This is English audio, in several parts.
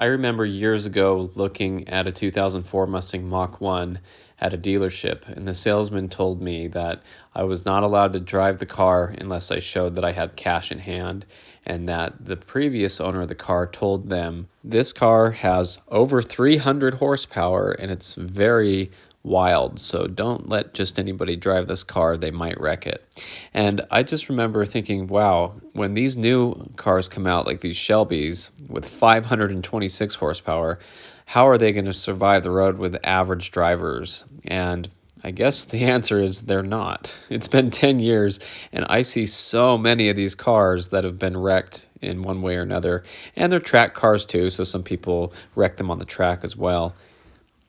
I remember years ago looking at a 2004 Mustang Mach 1 at a dealership, and the salesman told me that I was not allowed to drive the car unless I showed that I had cash in hand, and that the previous owner of the car told them, "This car has over 300 horsepower and it's very wild, so don't let just anybody drive this car, they might wreck it." And I just remember thinking, wow, when these new cars come out, like these Shelbys with 526 horsepower, how are they going to survive the road with average drivers? And I guess the answer is they're not. It's been 10 years, and I see so many of these cars that have been wrecked in one way or another. And they're track cars too, so some people wreck them on the track as well.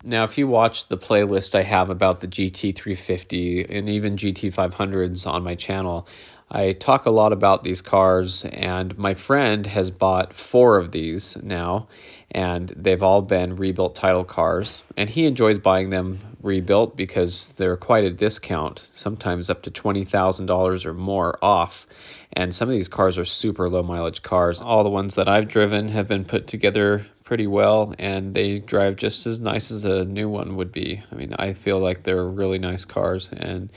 Now, if you watch the playlist I have about the GT350 and even GT500s on my channel, I talk a lot about these cars, and my friend has bought 4 of these now, and they've all been rebuilt title cars, and he enjoys buying them rebuilt because they're quite a discount, sometimes up to $20,000 or more off. And some of these cars are super low mileage cars. All the ones that I've driven have been put together pretty well, and they drive just as nice as a new one would be. I mean, I feel like they're really nice cars, and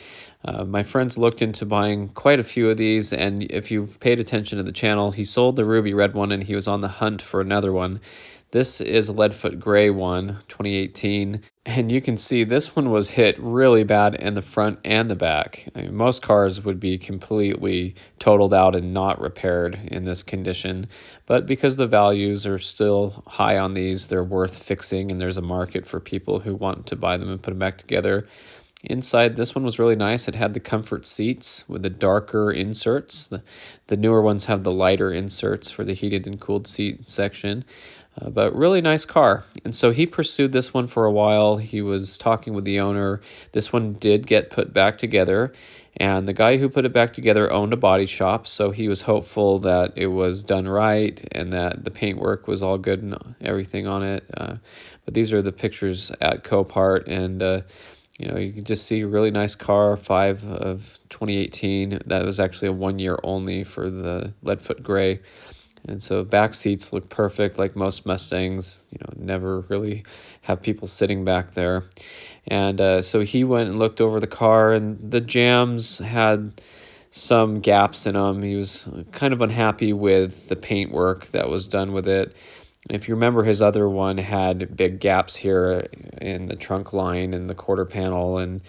my friends looked into buying quite a few of these, and if you've paid attention to the channel, he sold the ruby red one and he was on the hunt for another one. This is a Leadfoot Gray one, 2018, and you can see this one was hit really bad in the front and the back. I mean, most cars would be completely totaled out and not repaired in this condition, but because the values are still high on these, they're worth fixing, and there's a market for people who want to buy them and put them back together. Inside, this one was really nice. It had the comfort seats with the darker inserts. The newer ones have the lighter inserts for the heated and cooled seat section. But really nice car. And so he pursued this one for a while. He was talking with the owner. This one did get put back together, and the guy who put it back together owned a body shop, so he was hopeful that it was done right and that the paintwork was all good and everything on it. But these are the pictures at Copart, and you can just see a really nice car, 5 of 2018. That was actually a 1 year only for the Leadfoot Gray. And so back seats look perfect, like most Mustangs, never really have people sitting back there. And so he went and looked over the car, and the jambs had some gaps in them. He was kind of unhappy with the paintwork that was done with it. And if you remember, his other one had big gaps here in the trunk line and the quarter panel, and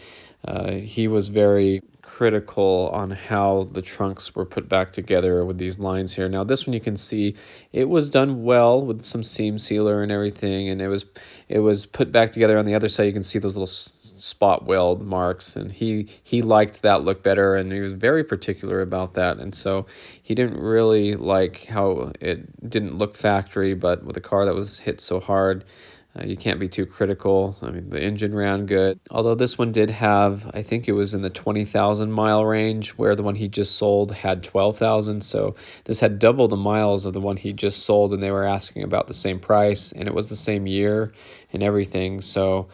he was very critical on how the trunks were put back together with these lines here. Now this one, you can see it was done well with some seam sealer and everything, and it was put back together. On the other side, you can see those little spot weld marks, and he liked that look better, and he was very particular about that. And so he didn't really like how it didn't look factory, but with a car that was hit so hard, you can't be too critical. I mean, the engine ran good. Although this one did have, I think it was in the 20,000 mile range, where the one he just sold had 12,000. So this had double the miles of the one he just sold, and they were asking about the same price, and it was the same year and everything. So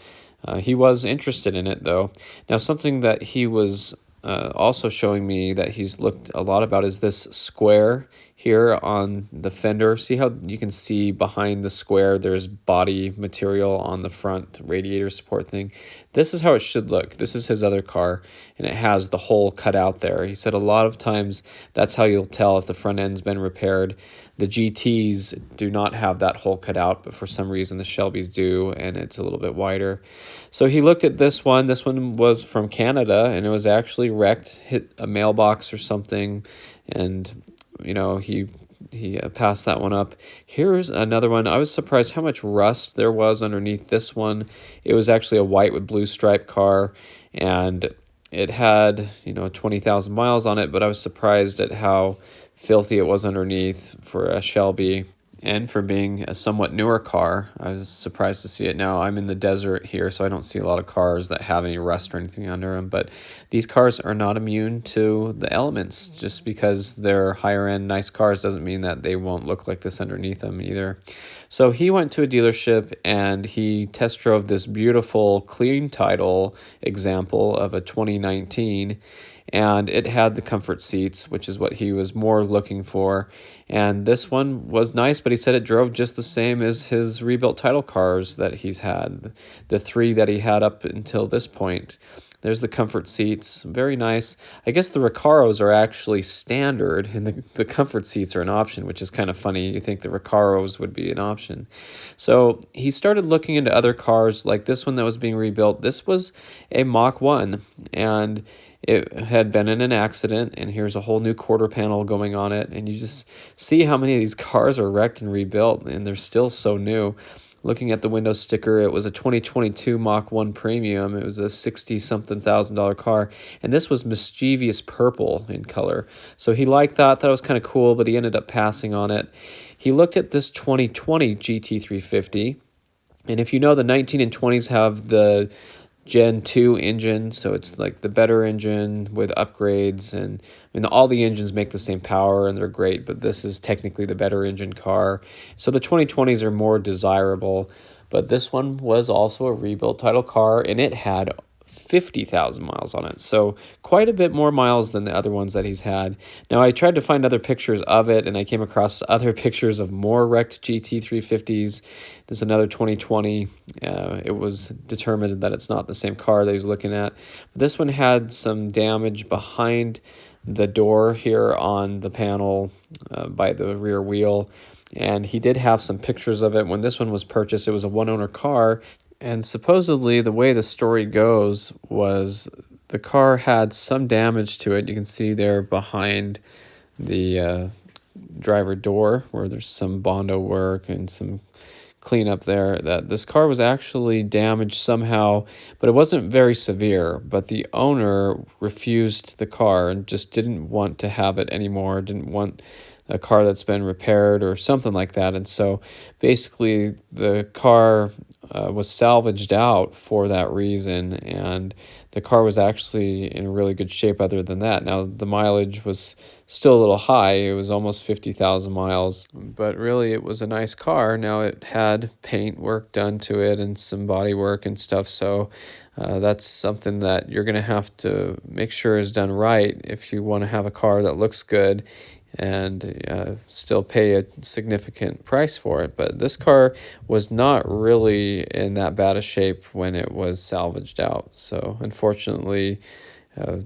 he was interested in it, though. Now, something that he was also showing me that he's looked a lot about is this square here on the fender. See how you can see behind the square there's body material on the front radiator support thing? This is how it should look. This is his other car, and it has the hole cut out there. He said a lot of times that's how you'll tell if the front end's been repaired. The GTs do not have that hole cut out, but for some reason the Shelbys do, and it's a little bit wider. So he looked at this one. This one was from Canada, and it was actually wrecked, hit a mailbox or something, and he passed that one up. Here's another one. I was surprised how much rust there was underneath this one. It was actually a white with blue stripe car, and it had 20,000 miles on it, but I was surprised at how filthy it was underneath for a Shelby. And for being a somewhat newer car, I was surprised to see it. Now, I'm in the desert here, so I don't see a lot of cars that have any rust or anything under them. But these cars are not immune to the elements. Just because they're higher-end, nice cars doesn't mean that they won't look like this underneath them either. So he went to a dealership, and he test drove this beautiful clean title example of a 2019. and it had the comfort seats, which is what he was more looking for. And this one was nice, but he said it drove just the same as his rebuilt title cars that he's had, the three that he had up until this point. There's the comfort seats, very nice. I guess the Recaros are actually standard, and the comfort seats are an option, which is kind of funny. You think the Recaros would be an option. So he started looking into other cars, like this one that was being rebuilt. This was a Mach 1, and it had been in an accident, and here's a whole new quarter panel going on it, and you just see how many of these cars are wrecked and rebuilt, and they're still so new. Looking at the window sticker, it was a 2022 Mach 1 Premium. It was a 60-something thousand car, and this was mischievous purple in color. So he liked that, thought it was kind of cool, but he ended up passing on it. He looked at this 2020 GT350, and if you know, the 19 and 20s have the Gen 2 engine, so it's like the better engine with upgrades, and I mean all the engines make the same power and they're great, but this is technically the better engine car. So the 2020s are more desirable, but this one was also a rebuilt title car, and it had 50,000 miles on it, so quite a bit more miles than the other ones that he's had. Now, I tried to find other pictures of it, and I came across other pictures of more wrecked GT350s. There's another 2020. It was determined that it's not the same car that he's looking at. But this one had some damage behind the door here on the panel by the rear wheel, and he did have some pictures of it. When this one was purchased, it was a one-owner car, and supposedly the way the story goes was the car had some damage to it. You can see there behind the driver door where there's some Bondo work and some cleanup there, that this car was actually damaged somehow, but it wasn't very severe. But the owner refused the car and just didn't want to have it anymore, didn't want a car that's been repaired or something like that. And so basically the car was salvaged out for that reason, and the car was actually in really good shape other than that. Now, the mileage was still a little high. It was almost 50,000 miles, but really it was a nice car. Now, it had paint work done to it and some body work and stuff, so that's something that you're going to have to make sure is done right if you want to have a car that looks good and still pay a significant price for it. But this car was not really in that bad a shape when it was salvaged out. So unfortunately,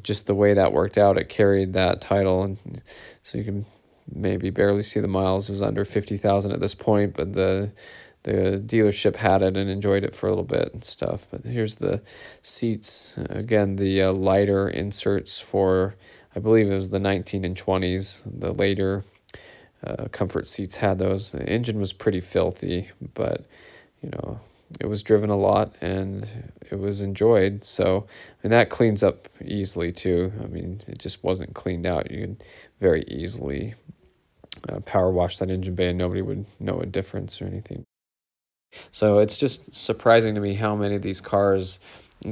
just the way that worked out, it carried that title, and so you can maybe barely see the miles. It was under 50,000 at this point, but the dealership had it and enjoyed it for a little bit and stuff. But here's the seats. Again, the lighter inserts for, I believe it was the 19 and 20s. The later comfort seats had those. The engine was pretty filthy, but you know, it was driven a lot and it was enjoyed. So, and that cleans up easily too. I mean, it just wasn't cleaned out. You could very easily power wash that engine bay and nobody would know a difference or anything. So it's just surprising to me how many of these cars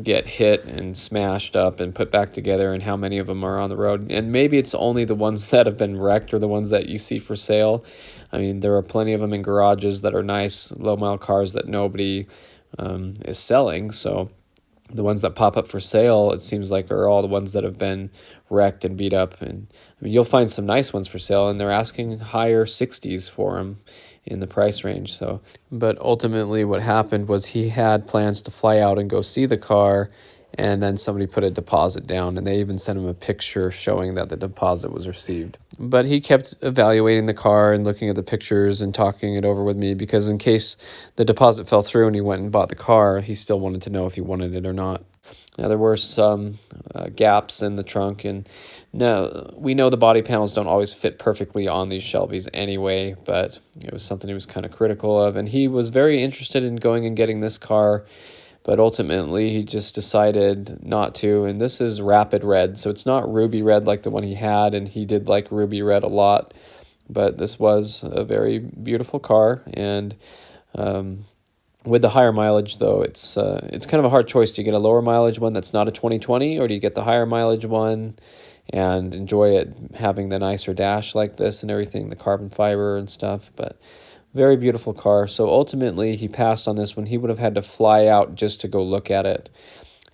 get hit and smashed up and put back together, and how many of them are on the road. And maybe it's only the ones that have been wrecked or the ones that you see for sale. I mean, there are plenty of them in garages that are nice low-mile cars that nobody is selling. So the ones that pop up for sale, it seems like, are all the ones that have been wrecked and beat up. And I mean, you'll find some nice ones for sale, and they're asking higher 60s for them in the price range. So, but ultimately what happened was he had plans to fly out and go see the car, and then somebody put a deposit down, and they even sent him a picture showing that the deposit was received. But he kept evaluating the car and looking at the pictures and talking it over with me, because in case the deposit fell through and he went and bought the car, he still wanted to know if he wanted it or not. Now, there were some gaps in the trunk, and no, we know the body panels don't always fit perfectly on these Shelbys anyway, but it was something he was kind of critical of, and he was very interested in going and getting this car, but ultimately he just decided not to. And this is rapid red, so it's not ruby red like the one he had, and he did like ruby red a lot, but this was a very beautiful car. And with the higher mileage, though, it's kind of a hard choice. Do you get a lower mileage one that's not a 2020, or do you get the higher mileage one and enjoy it having the nicer dash like this and everything, the carbon fiber and stuff? But very beautiful car. So ultimately, he passed on this one. He would have had to fly out just to go look at it.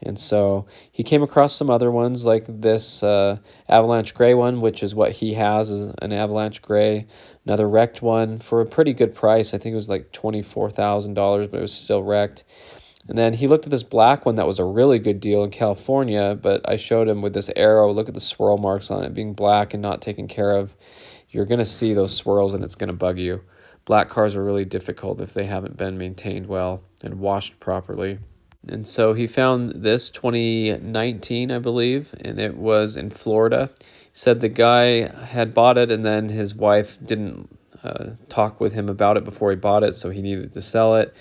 And so he came across some other ones like this Avalanche Gray one, which is what he has, is an Avalanche Gray. Another wrecked one for a pretty good price. I think it was like $24,000, but it was still wrecked. And then he looked at this black one that was a really good deal in California, but I showed him with this arrow. Look at the swirl marks on it being black and not taken care of. You're going to see those swirls and it's going to bug you. Black cars are really difficult if they haven't been maintained well and washed properly. And so he found this 2019, I believe, and it was in Florida. He said the guy had bought it and then his wife didn't talk with him about it before he bought it, so he needed to sell it.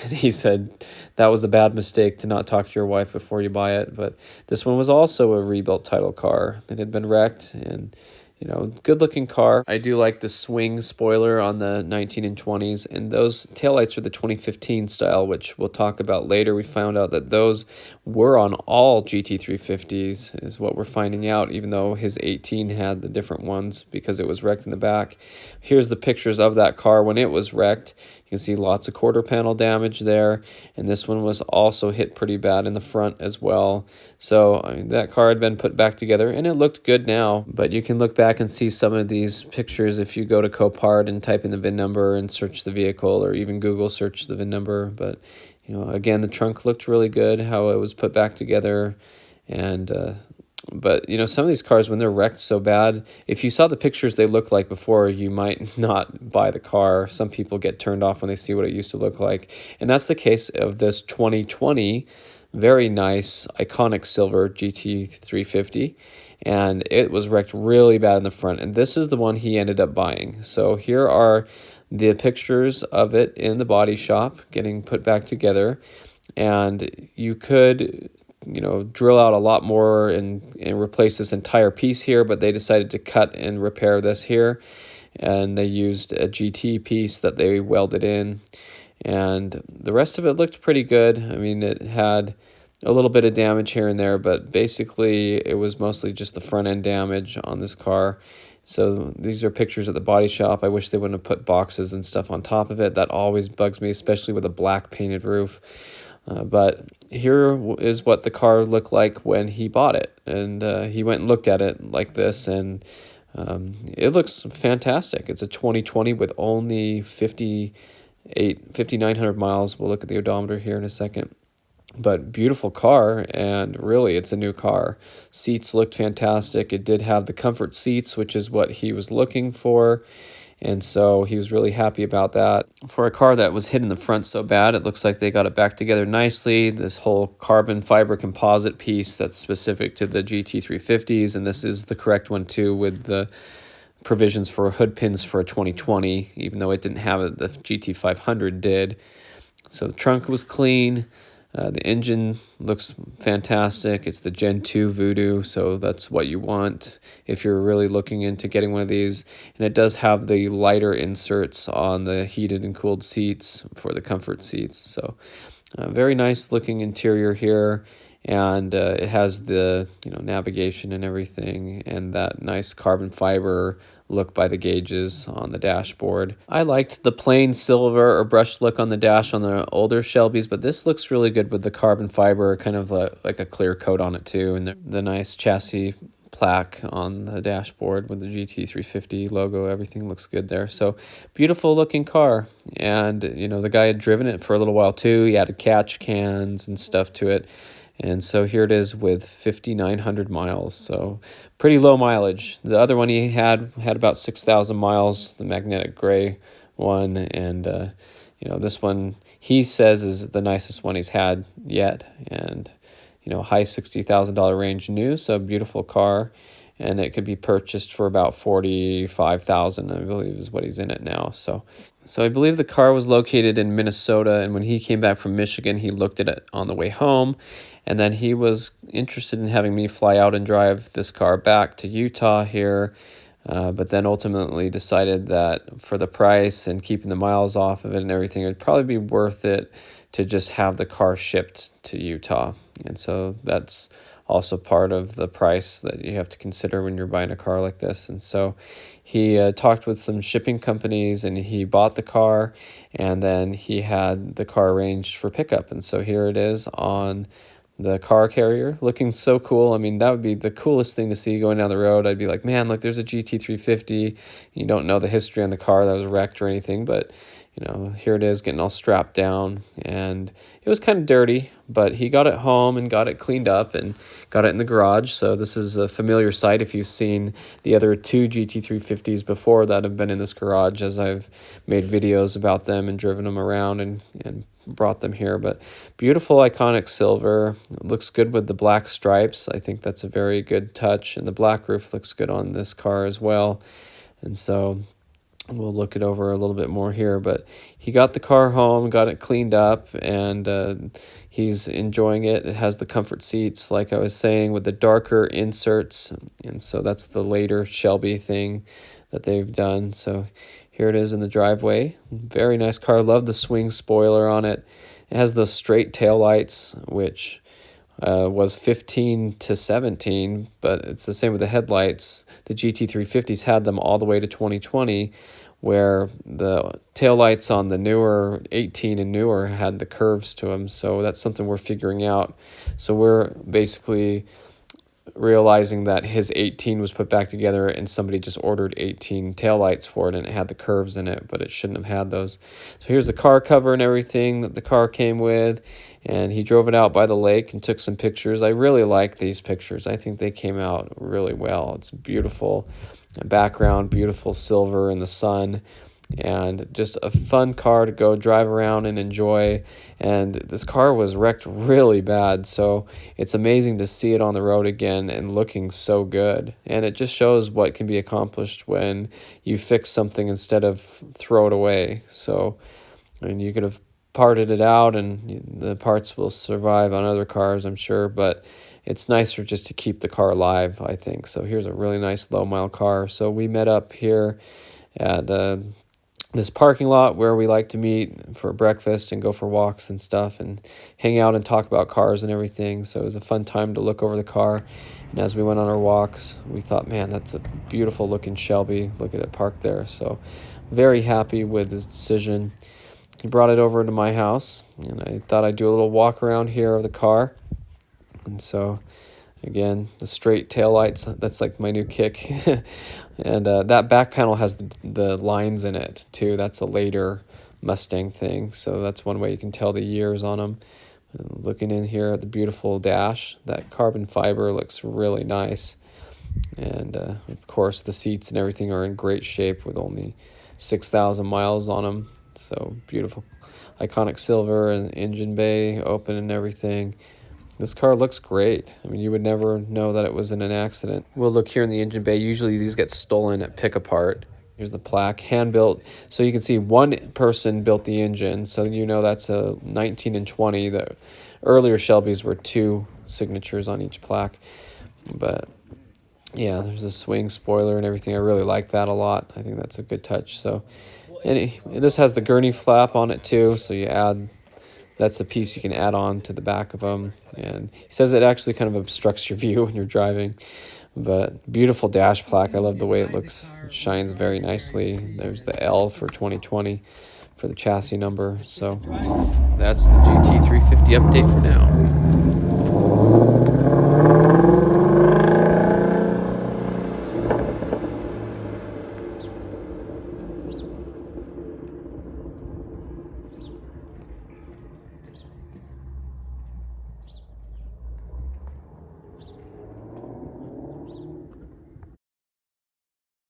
And he said that was a bad mistake to not talk to your wife before you buy it. But this one was also a rebuilt title car. It had been wrecked and, you know, good looking car. I do like the swing spoiler on the 19 and 20s, and those taillights are the 2015 style, which we'll talk about later. We found out that those were on all GT350s is what we're finding out, even though his 18 had the different ones because it was wrecked in the back. Here's the pictures of that car when it was wrecked. You can see lots of quarter panel damage there, and this one was also hit pretty bad in the front as well. So I mean, that car had been put back together, and it looked good now. But you can look back and see some of these pictures if you go to Copart and type in the VIN number and search the vehicle, or even Google search the VIN number. But you know, again, the trunk looked really good, how it was put back together, and but, you know, some of these cars, when they're wrecked so bad, if you saw the pictures they looked like before, you might not buy the car. Some people get turned off when they see what it used to look like. And that's the case of this 2020, very nice, iconic silver GT350. And it was wrecked really bad in the front. And this is the one he ended up buying. So here are the pictures of it in the body shop getting put back together. And you could, you know, drill out a lot more and replace this entire piece here, but they decided to cut and repair this here, and they used a GT piece that they welded in, and the rest of it looked pretty good. I mean, it had a little bit of damage here and there, but basically it was mostly just the front end damage on this car. So these are pictures at the body shop. I wish they wouldn't have put boxes and stuff on top of it. That always bugs me, especially with a black painted roof. But here is what the car looked like when he bought it. And he went and looked at it like this, and it looks fantastic. It's a 2020 with only 5,900 miles. We'll look at the odometer here in a second. But beautiful car, and really it's a new car. Seats looked fantastic. It did have the comfort seats, which is what he was looking for. And so he was really happy about that. For a car that was hit in the front so bad, it looks like they got it back together nicely. This whole carbon fiber composite piece that's specific to the GT350s, and this is the correct one too, with the provisions for hood pins for a 2020, even though it didn't have it, the GT500 did. So the trunk was clean. The engine looks fantastic. It's the Gen 2 Voodoo, so that's what you want if you're really looking into getting one of these. And it does have the lighter inserts on the heated and cooled seats for the comfort seats. So very nice looking interior here. And it has the navigation and everything, and that nice carbon fiber look by the gauges on the dashboard. I liked the plain silver or brushed look on the dash on the older Shelbys, but this looks really good with the carbon fiber, kind of like a clear coat on it too, and the nice chassis plaque on the dashboard with the GT350 logo. Everything looks good there. So beautiful looking car. And the guy had driven it for a little while too. He added catch cans and stuff to it. And so here it is with 5,900 miles, so pretty low mileage. The other one he had about 6,000 miles, the magnetic gray one, and this one he says is the nicest one he's had yet, and high $60,000 range new, so beautiful car, and it could be purchased for about $45,000, I believe is what he's in it now. So I believe the car was located in Minnesota, and when he came back from Michigan, he looked at it on the way home, and then he was interested in having me fly out and drive this car back to Utah here, but then ultimately decided that for the price and keeping the miles off of it and everything, it would probably be worth it to just have the car shipped to Utah. And so that's also part of the price that you have to consider when you're buying a car like this. And so he talked with some shipping companies, and he bought the car, and then he had the car arranged for pickup. And so here it is on the car carrier, looking so cool. I mean, that would be the coolest thing to see going down the road. I'd be like, man, look, there's a GT350. You don't know the history on the car that was wrecked or anything, but you know, here it is getting all strapped down, and it was kind of dirty, but he got it home and got it cleaned up and got it in the garage. So this is a familiar sight if you've seen the other two GT350s before that have been in this garage, as I've made videos about them and driven them around and brought them here. But beautiful iconic silver. It looks good with the black stripes. I think that's a very good touch, and the black roof looks good on this car as well. And so we'll look it over a little bit more here, but he got the car home, got it cleaned up, and he's enjoying it. It has the comfort seats, like I was saying, with the darker inserts, and so that's the later Shelby thing that they've done. So here it is in the driveway. Very nice car. Love the swing spoiler on it. It has those straight tail lights, which was 15 to 17, but it's the same with the headlights. The GT350s had them all the way to 2020, where the taillights on the newer 18 and newer had the curves to them. So that's something we're figuring out. So we're basically realizing that his 18 was put back together and somebody just ordered 18 taillights for it, and it had the curves in it, but it shouldn't have had those. So here's the car cover and everything that the car came with, and he drove it out by the lake and took some pictures. I really like these pictures. I think they came out really well. It's beautiful background, beautiful silver in the sun, and just a fun car to go drive around and enjoy. And this car was wrecked really bad, so it's amazing to see it on the road again and looking so good. And it just shows what can be accomplished when you fix something instead of throw it away. So I mean, you could have parted it out and the parts will survive on other cars, I'm sure, but it's nicer just to keep the car alive, I think. So here's a really nice low mile car. So we met up here at this parking lot where we like to meet for breakfast and go for walks and stuff and hang out and talk about cars and everything. So it was a fun time to look over the car. And as we went on our walks, we thought, man, that's a beautiful looking Shelby. Look at it parked there. So very happy with his decision. He brought it over to my house, and I thought I'd do a little walk around here of the car. And so again, the straight taillights, that's like my new kick. And that back panel has the lines in it too. That's a later Mustang thing. So that's one way you can tell the years on them. Looking in here at the beautiful dash, that carbon fiber looks really nice. And of course, the seats and everything are in great shape with only 6,000 miles on them. So beautiful, iconic silver, and engine bay open and everything. This car looks great. I mean, you would never know that it was in an accident. We'll look here in the engine bay. Usually these get stolen at pick apart. Here's the plaque, hand built. So you can see one person built the engine. So you know that's a 19 and 20. The earlier Shelbys were 2 signatures on each plaque. But yeah, there's a swing spoiler and everything. I really like that a lot. I think that's a good touch. So this has the gurney flap on it too. So you add, that's a piece you can add on to the back of them. And he says it actually kind of obstructs your view when you're driving. But beautiful dash plaque. I love the way it looks. It shines very nicely. There's the L for 2020 for the chassis number. So that's the GT350 update for now.